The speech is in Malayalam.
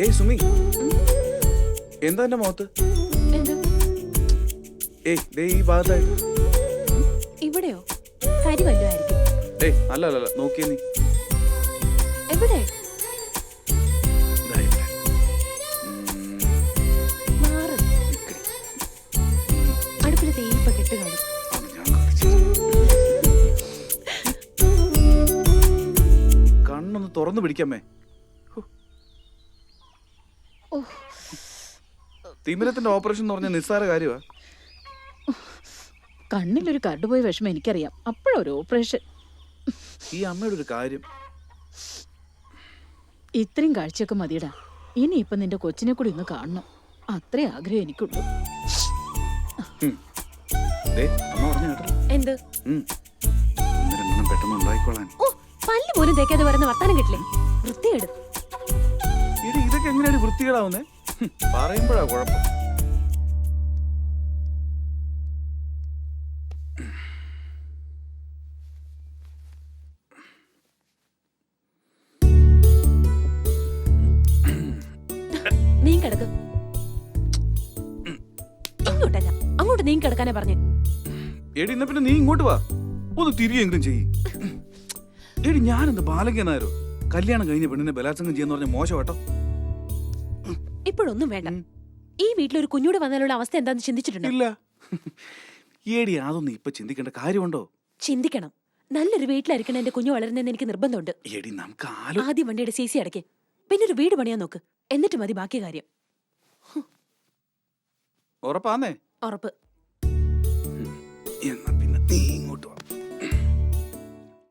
ഏയ് സുമി, എന്താ എന്റെ മുഖത്ത്? ഏയ് ദേ ഈ ഭാഗത്തായിട്ട്. ഇവിടെയോ? കരി വല്ലതായിരിക്കും. ഏയ് അല്ല അല്ല നോക്കിയേ നീ. എവിടെ? മാറ്. അടുപ്പില് തേയിപ്പ കെട്ട് കാണും. കണ്ണൊന്ന് തുറന്നു പിടിക്കാമേ. തിമിരത്തിന്റെ ഓപ്പറേഷൻ എന്ന് പറഞ്ഞ നിസ്സാര കാര്യമാ. കണ്ണിലൊരു കണ്ടുപോയ വിഷമം എനിക്കറിയാം. അപ്പോഴൊരു ഓപ്പറേഷൻ. ഈ അമ്മയുടെ ഒരു കാര്യം. ഇത്രയും കാഴ്ചയൊക്കെ മതിയടാ. ഇനിയിപ്പൊ നിന്റെ കൊച്ചിനെ കൂടി ഒന്ന് കാണണം. അത്രേ ആഗ്രഹം എനിക്കുള്ളൂ. അമ്മ പറഞ്ഞു കേട്ടോ. എന്ത്? പെട്ടെന്ന് ഉണ്ടായിക്കോളാൻ. ഓ, പല്ല് പോലും തേക്കാതെ പറയുന്ന വർത്താനം കിട്ടില്ലേ? വൃത്തികേട്. ഇതൊക്കെ എങ്ങനെയാണ് വൃത്തികേടാവുന്നേ? പറയുമ്പോഴാ കുഴപ്പം. നീ കിടക്ക്. ഇങ്ങോട്ടല്ല, അങ്ങോട്ട് നീ കിടക്കാനേ പറഞ്ഞു. എടി എന്നാ പിന്നെ നീ ഇങ്ങോട്ട് വാ. ഒന്ന് തിരിയെങ്കിലും ചെയ്യ്. എടി ഞാനെന്ത് ബാലകനാരോ? കല്യാണം കഴിഞ്ഞ പെണ്ണിനെ ബലാത്സംഗം ചെയ്യാന്ന് പറഞ്ഞ മോശം കേട്ടോ. ഇപ്പോഴൊന്നും വേണ്ട. ഈ വീട്ടിലൊരു കുഞ്ഞൂടെ വന്നാലുള്ള അവസ്ഥ എന്താന്ന് ചിന്തിച്ചിട്ടുണ്ടോ? ഇല്ല. ഏടി അതൊന്നും ഇപ്പൊ ചിന്തിക്കേണ്ട കാര്യമുണ്ടോ? ചിന്തിക്കണം. നല്ലൊരു വീട്ടിലായിരിക്കണം എന്റെ കുഞ്ഞു വളരുന്നതെന്ന് എനിക്ക് നിർബന്ധമുണ്ട്. എടി നമുക്ക് ആദ്യം വണ്ടിയുടെ CC അടയ്ക്ക്. പിന്നെ ഒരു വീട് പണിയാൻ നോക്ക്. എന്നിട്ട് മതി ബാക്കി കാര്യം. ഉറപ്പാന്നേ? ഉറപ്പ്.